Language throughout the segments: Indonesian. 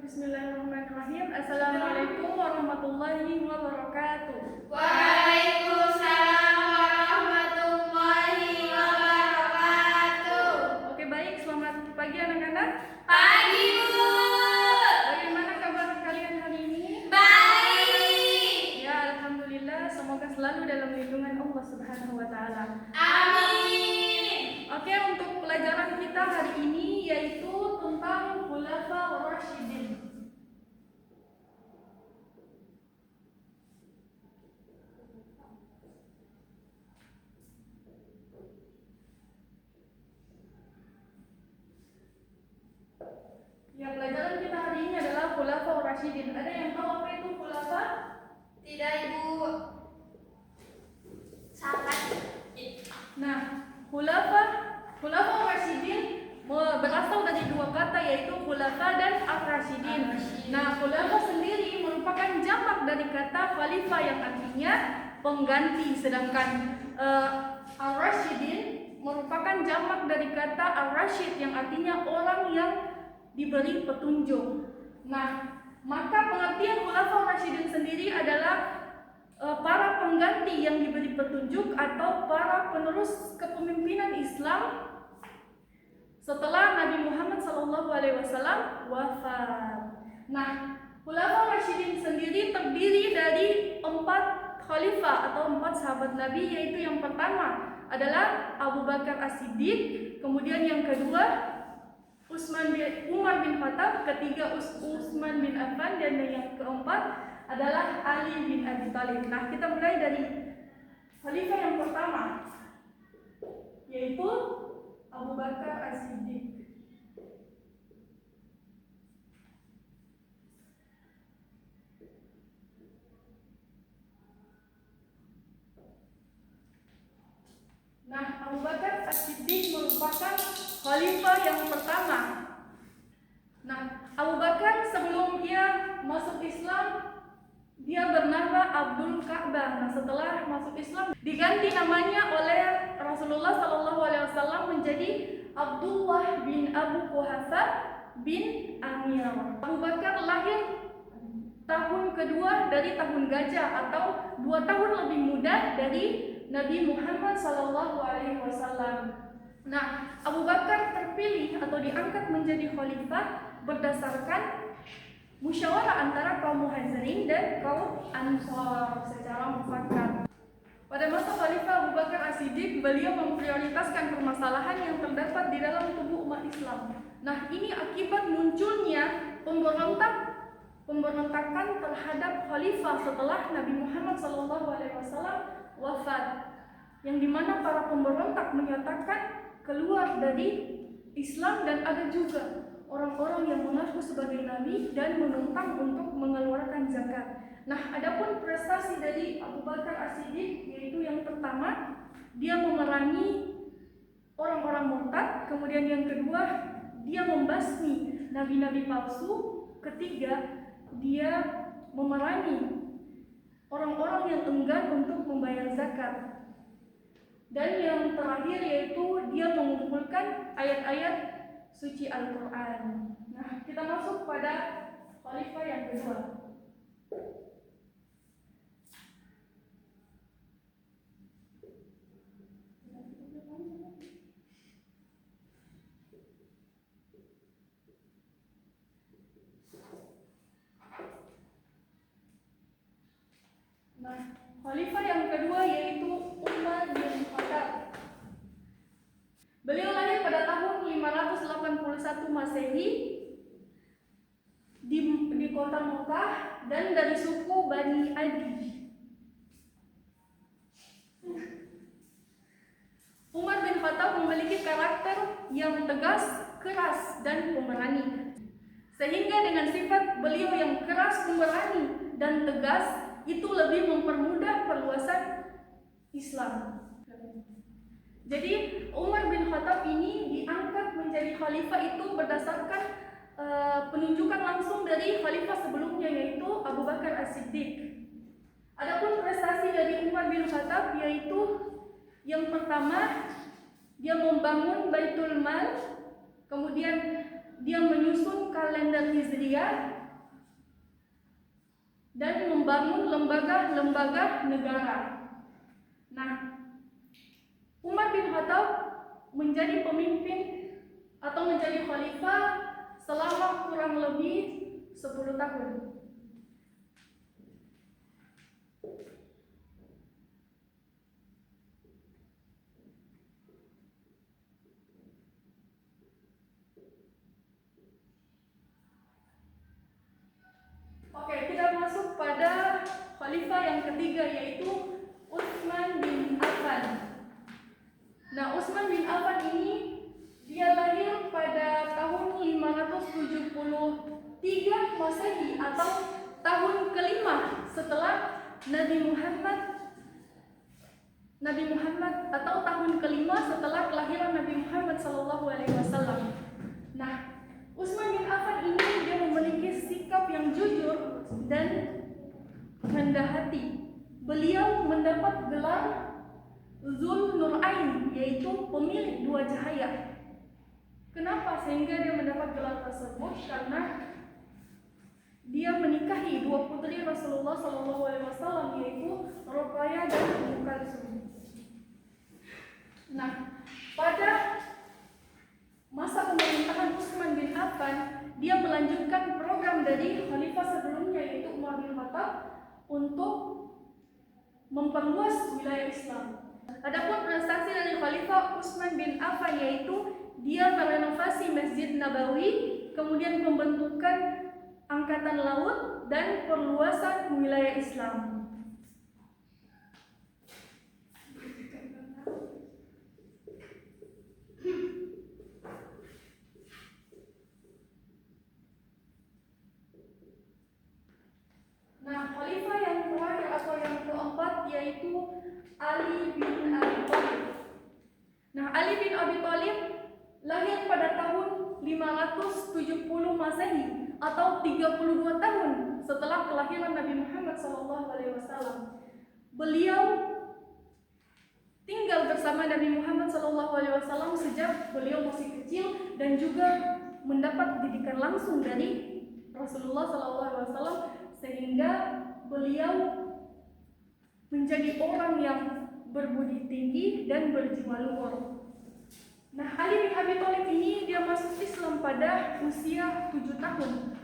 Bismillahirrahmanirrahim. Assalamualaikum warahmatullahi wabarakatuh. Waalaikumsalam warahmatullahi wabarakatuh. Oke, baik, selamat pagi anak-anak. Pagi, Bu. Bagaimana kabar kalian hari ini? Baik. Ya, alhamdulillah, semoga selalu dalam lindungan Allah Subhanahu wa taala. Amin. Oke, untuk pelajaran kita hari ini yaitu tentang Khulafa Rasyidin. Ya, pelajaran kita hari ini adalah Khulafa Rasyidin. Ada yang tahu apa itu Khulafa? Tidak, Ibu. Sangat. Nah, Khulafa Rasyidin berasal dari dua kata, yaitu Khulafa dan Ar-Rasyidin. Nah, Khulafa sendiri merupakan jamak dari kata khalifah yang artinya pengganti, sedangkan Ar-Rasyidin merupakan jamak dari kata Ar-Rasyid yang artinya orang yang diberi petunjuk. Nah, maka pengertian Khulafa Rasyidin sendiri adalah para pengganti yang diberi petunjuk atau para penerus kepemimpinan Islam setelah Nabi Muhammad SAW wafat. Nah, Khulafa Rasyidin sendiri terdiri dari 4 khalifah atau 4 sahabat Nabi, yaitu yang pertama adalah Abu Bakar As-Siddiq, kemudian yang kedua Umar bin Khattab, ketiga Utsman bin Affan, dan yang keempat adalah Ali bin Abi Thalib. Nah, kita mulai dari khalifah yang pertama, yaitu Abu Bakar As-Siddiq. Nah, Abu Bakar As-Siddiq merupakan khalifah yang pertama. Nah, Abu Bakar sebelum dia masuk Islam, dia bernama Abdul Ka'bah. Nah, setelah masuk Islam diganti namanya oleh Rasulullah SAW menjadi Abdullah bin Abu Quhafa bin Amir. Abu Bakar lahir tahun kedua dari tahun gajah atau 2 tahun lebih muda dari Nabi Muhammad SAW. Nah, Abu Bakar terpilih atau diangkat menjadi khalifah berdasarkan musyawarah antara kaum Muhajirin dan kaum Ansar secara mufakat. Pada masa Khalifah Abu Bakar As-Siddiq, beliau memprioritaskan permasalahan yang terdapat di dalam tubuh umat Islam. Nah, ini akibat munculnya pemberontakan terhadap khalifah setelah Nabi Muhammad SAW wafat, yang dimana para pemberontak menyatakan keluar dari Islam, dan ada juga orang-orang yang mengaku sebagai nabi dan menentang untuk mengeluarkan zakat. Nah, adapun prestasi dari Abu Bakar As-Siddiq yaitu yang pertama, dia memerangi orang-orang murtad, kemudian yang kedua, dia membasmi nabi-nabi palsu, ketiga, dia memerangi orang-orang yang enggan untuk membayar zakat, dan yang terakhir yaitu dia mengumpulkan ayat-ayat suci Al-Quran. Nah, kita masuk pada khalifah yang kedua. Nah, khalifah yang kedua yaitu Umar bin Khattab. Beliau lahir pada tahun 581 Masehi di kota Mekah dan dari suku Bani Adi. Umar bin Khattab memiliki karakter yang tegas, keras, dan pemberani. Sehingga dengan sifat beliau yang keras, pemberani, dan tegas, itu lebih mempermudah perluasan Islam. Jadi Umar bin Khattab ini diangkat menjadi khalifah itu berdasarkan penunjukan langsung dari khalifah sebelumnya, yaitu Abu Bakar As-Siddiq. Adapun prestasi dari Umar bin Khattab yaitu yang pertama, dia membangun Baitul Mal, kemudian dia menyusun kalender Hijriah dan membangun lembaga-lembaga negara. Nah, Umar bin Khattab menjadi pemimpin atau menjadi khalifah selama kurang lebih 10 tahun. Oke, kita masuk pada khalifah yang ketiga, yaitu Utsman bin Affan. Nah, Utsman bin Affan ini dia lahir pada tahun 573 Masehi atau tahun kelima setelah Nabi Muhammad atau tahun kelima setelah kelahiran Nabi Muhammad SAW. Nah, Utsman bin Affan ini dia memiliki sikap yang jujur dan rendah hati. Beliau mendapat gelar Zul Nurain, yaitu pemilik dua cahaya. Kenapa sehingga dia mendapat gelar tersebut? Karena dia menikahi dua putri Rasulullah SAW, yaitu Ruqayyah dan Ummu Kalsum. Nah, pada masa pemerintahan Utsman bin Affan, dia melanjutkan program dari khalifah sebelumnya, yaitu Umar bin Khattab, untuk memperluas wilayah Islam. Adapun prestasi dari khalifah Utsman bin Affan yaitu dia merenovasi Masjid Nabawi, kemudian pembentukan angkatan laut dan perluasan wilayah Islam. Nah, khalifah yang terakhir atau yang keempat yaitu Ali bin Abi Thalib. Nah, Ali bin Abi Thalib lahir pada tahun 570 Masehi atau 32 tahun setelah kelahiran Nabi Muhammad SAW. Beliau tinggal bersama Nabi Muhammad SAW sejak beliau masih kecil dan juga mendapat didikan langsung dari Rasulullah SAW, sehingga beliau menjadi orang yang berbudi tinggi dan berjiwa luhur. Nah, Ali bin Abi Thalib ini dia masuk Islam pada usia 7 tahun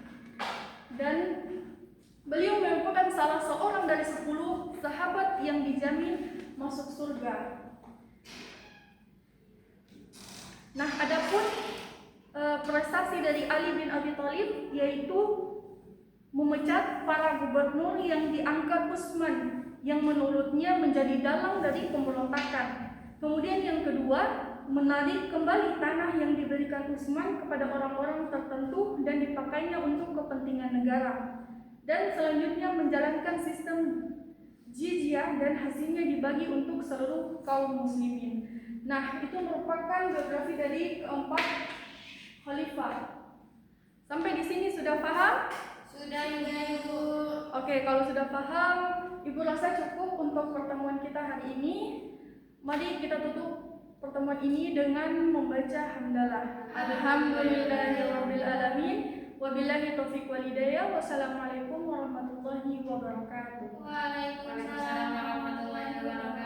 dan beliau merupakan salah seorang dari 10 sahabat yang dijamin masuk surga. Nah, adapun prestasi dari Ali bin Abi Thalib yaitu memecat para gubernur yang diangkat Utsman yang menurutnya menjadi dalang dari pemberontakan. Kemudian yang kedua, menarik kembali tanah yang diberikan Utsman kepada orang-orang tertentu dan dipakainya untuk kepentingan negara. Dan selanjutnya menjalankan sistem jizyah dan hasilnya dibagi untuk seluruh kaum muslimin. Nah, itu merupakan biografi dari keempat khalifah. Sampai di sini sudah paham? Sudah Ibu. Oke, kalau sudah paham, Ibu rasa cukup untuk pertemuan kita hari ini. Mari kita tutup pertemuan ini dengan membaca hamdalah. Alhamdulillahirabbil alamin. Wabillahi taufiq wal hidayah. Wassalamualaikum warahmatullahi wabarakatuh. Waalaikumsalam warahmatullahi wabarakatuh.